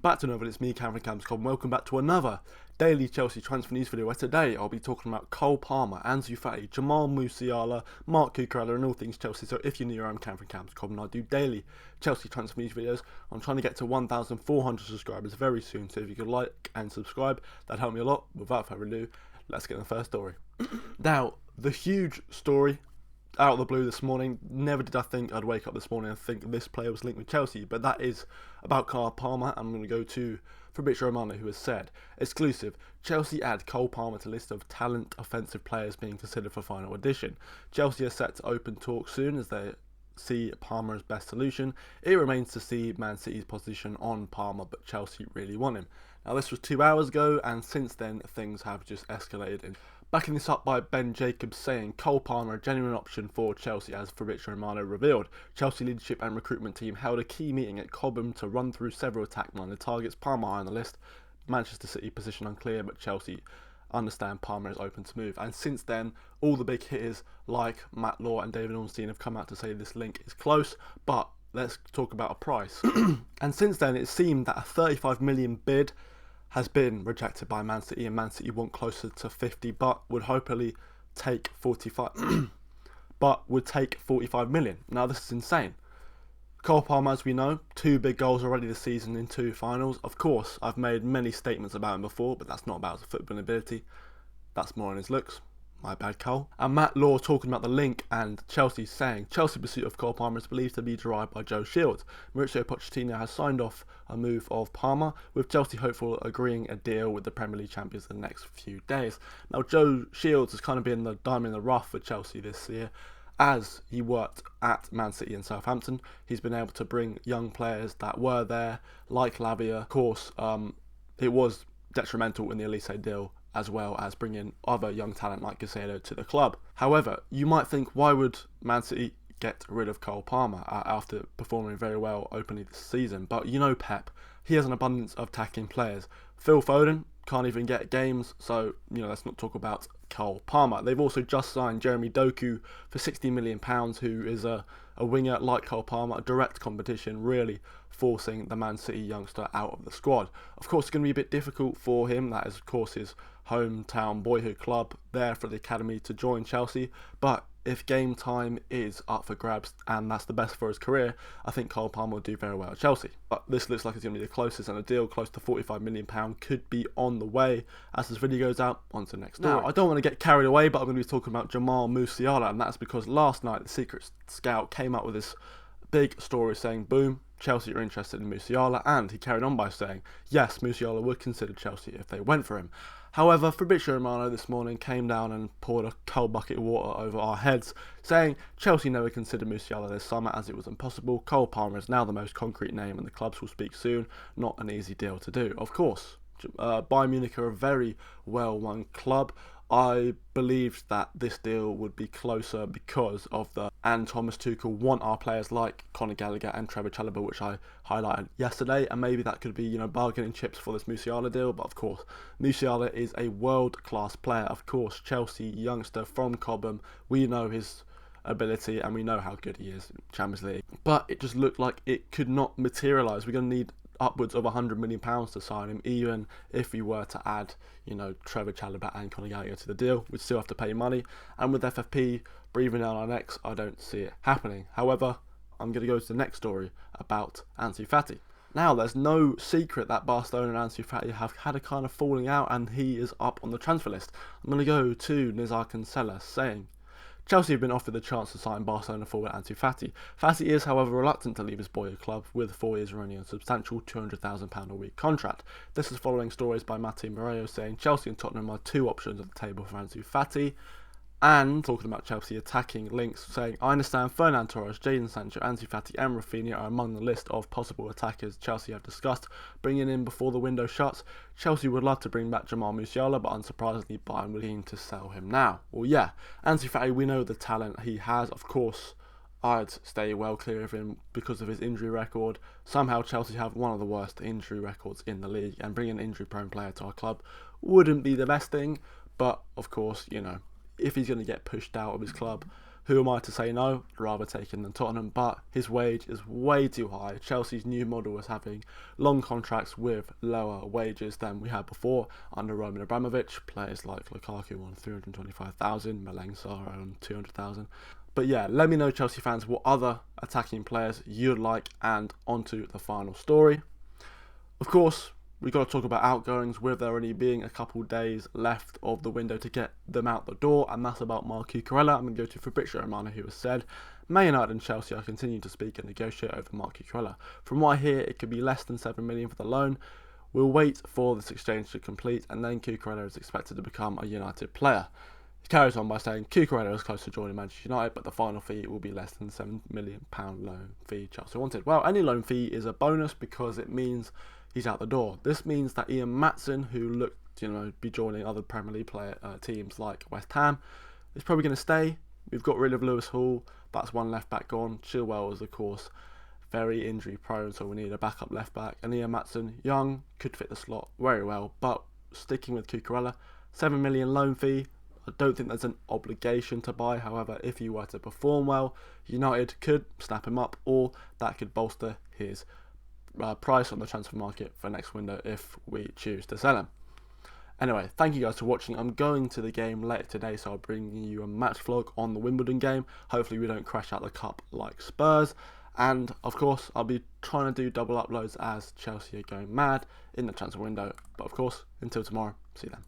Back to another, it's me, Cameron Camscom. Welcome back to another daily Chelsea transfer news video where today I'll be talking about Cole Palmer, Ansu Fati, Jamal Musiala, Mark Cucurella and all things Chelsea. So if you're new, I'm Cameron Camscom and I do daily Chelsea transfer news videos. I'm trying to get to 1,400 subscribers very soon, so if you could like and subscribe, that'd help me a lot. Without further ado, let's get in the first story. Now, the huge story out of the blue this morning. Never did I think I'd wake up this morning and think this player was linked with Chelsea, but that is about Cole Palmer. I'm going to go to Fabrizio Romano, who has said, exclusive, Chelsea add Cole Palmer to list of talent offensive players being considered for final edition. Chelsea are set to open talks soon as they see Palmer as best solution. It remains to see Man City's position on Palmer, but Chelsea really want him. Now this was 2 hours ago, and since then things have just escalated. Backing this up by Ben Jacobs saying Cole Palmer a genuine option for Chelsea, as Fabrizio Romano revealed. Chelsea leadership and recruitment team held a key meeting at Cobham to run through several attack-minded targets. Palmer high on the list. Manchester City position unclear, but Chelsea understand Palmer is open to move. And since then, all the big hitters like Matt Law and David Ornstein have come out to say this link is close, but let's talk about a price. And since then, it seemed that a 35 million bid has been rejected by Man City, and Man City want closer to 50, but would hopefully take 45 but would take 45 million. Now this is insane. Cole Palmer, as we know, 2 big goals already this season in 2 finals. Of course, I've made many statements about him before, but that's not about his footballing ability. That's more on his looks. My bad, Cole. And Matt Law talking about the link, and Chelsea saying Chelsea pursuit of Cole Palmer is believed to be derived by Joe Shields. Mauricio Pochettino has signed off a move of Palmer, with Chelsea hopeful agreeing a deal with the Premier League champions in the next few days. Now Joe Shields has kind of been the diamond in the rough for Chelsea this year, as he worked at Man City and Southampton. He's been able to bring young players that were there, like Lavia. Of course, it was detrimental in the Elise deal, as well as bringing other young talent like Caicedo to the club. However, you might think, why would Man City get rid of Cole Palmer after performing very well openly this season? But you know Pep, he has an abundance of attacking players. Phil Foden can't even get games, so let's not talk about Cole Palmer. They've also just signed Jeremy Doku for £60 million, who is a winger like Cole Palmer, a direct competition, really forcing the Man City youngster out of the squad. Of course, it's going to be a bit difficult for him. That is, of course, his hometown boyhood club there for the academy to join Chelsea. But if game time is up for grabs and that's the best for his career, I think Cole Palmer will do very well at Chelsea. But this looks like it's going to be the closest, and a deal close to £45 million could be on the way as this video goes out. On to the next story. Now, I don't want to get carried away, but I'm going to be talking about Jamal Musiala, and that's because last night the Secret Scout came up with this big story saying, boom, Chelsea are interested in Musiala, and he carried on by saying, yes, Musiala would consider Chelsea if they went for him. However, Fabrizio Romano this morning came down and poured a cold bucket of water over our heads, saying Chelsea never considered Musiala this summer as it was impossible. Cole Palmer is now the most concrete name and the clubs will speak soon. Not an easy deal to do. Of course, Bayern Munich are a very well-run club. I believed that this deal would be closer because of and Thomas Tuchel want our players like Conor Gallagher and Trevor Chalobah, which I highlighted yesterday, and maybe that could be bargaining chips for this Musiala deal. But of course, Musiala is a world-class player. Of course, Chelsea youngster from Cobham, we know his ability and we know how good he is in Champions League. But it just looked like it could not materialise. We're going to need upwards of £100 million to sign him, even if we were to add, Trevor Chalobah and Conor Gallagher to the deal. We'd still have to pay money, and with FFP breathing down our necks, I don't see it happening. However, I'm going to go to the next story about Ansu Fati. Now, there's no secret that Barcelona and Ansu Fati have had a kind of falling out, and he is up on the transfer list. I'm going to go to Nizar Cancela saying, Chelsea have been offered the chance to sign Barcelona forward Ansu Fati. Fati is, however, reluctant to leave his boyhood club, with 4 years remaining on a substantial £200,000 a week contract. This is following stories by Matty Moreo saying Chelsea and Tottenham are 2 options at the table for Ansu Fati. And talking about Chelsea attacking links, saying, I understand Fernand Torres, Jadon Sancho, Ansu Fati and Rafinha are among the list of possible attackers Chelsea have discussed bringing in before the window shuts. Chelsea would love to bring back Jamal Musiala, but unsurprisingly Bayern willing to sell him now. Well, yeah, Ansu Fati, we know the talent he has. Of course, I'd stay well clear of him because of his injury record. Somehow Chelsea have one of the worst injury records in the league, and bringing an injury-prone player to our club wouldn't be the best thing. But, of course, if he's going to get pushed out of his club Who am I to say no? I'd rather take him than Tottenham, but his wage is way too high. Chelsea's new model is having long contracts with lower wages than we had before under Roman Abramovich. Players like Lukaku on 325,000, Malang Sarr on 200,000. But yeah, let me know, Chelsea fans, what other attacking players you'd like, and onto the final story. Of course, we've got to talk about outgoings, with there only being a couple days left of the window to get them out the door, and that's about Marc Cucurella. I'm going to go to Fabrizio Romano, who has said, Man United and Chelsea are continuing to speak and negotiate over Marc Cucurella. From what I hear, it could be less than 7 million for the loan. We'll wait for this exchange to complete, and then Cucurella is expected to become a United player. He carries on by saying Cucurella is close to joining Manchester United, but the final fee will be less than the £7 million loan fee Chelsea wanted. Well, any loan fee is a bonus because it means he's out the door. This means that Ian Maatsen, who looked to be joining other Premier League teams like West Ham, is probably going to stay. We've got rid of Lewis Hall. That's one left back gone. Chilwell is, of course, very injury prone, so we need a backup left back. And Ian Maatsen, young, could fit the slot very well, but sticking with Cucurella, £7 million loan fee. I don't think there's an obligation to buy. However, if he were to perform well, United could snap him up, or that could bolster his price on the transfer market for next window if we choose to sell him. Anyway, thank you guys for watching. I'm going to the game later today, so I'll bring you a match vlog on the Wimbledon game. Hopefully we don't crash out the cup like Spurs. And of course, I'll be trying to do double uploads as Chelsea are going mad in the transfer window. But of course, until tomorrow, see you then.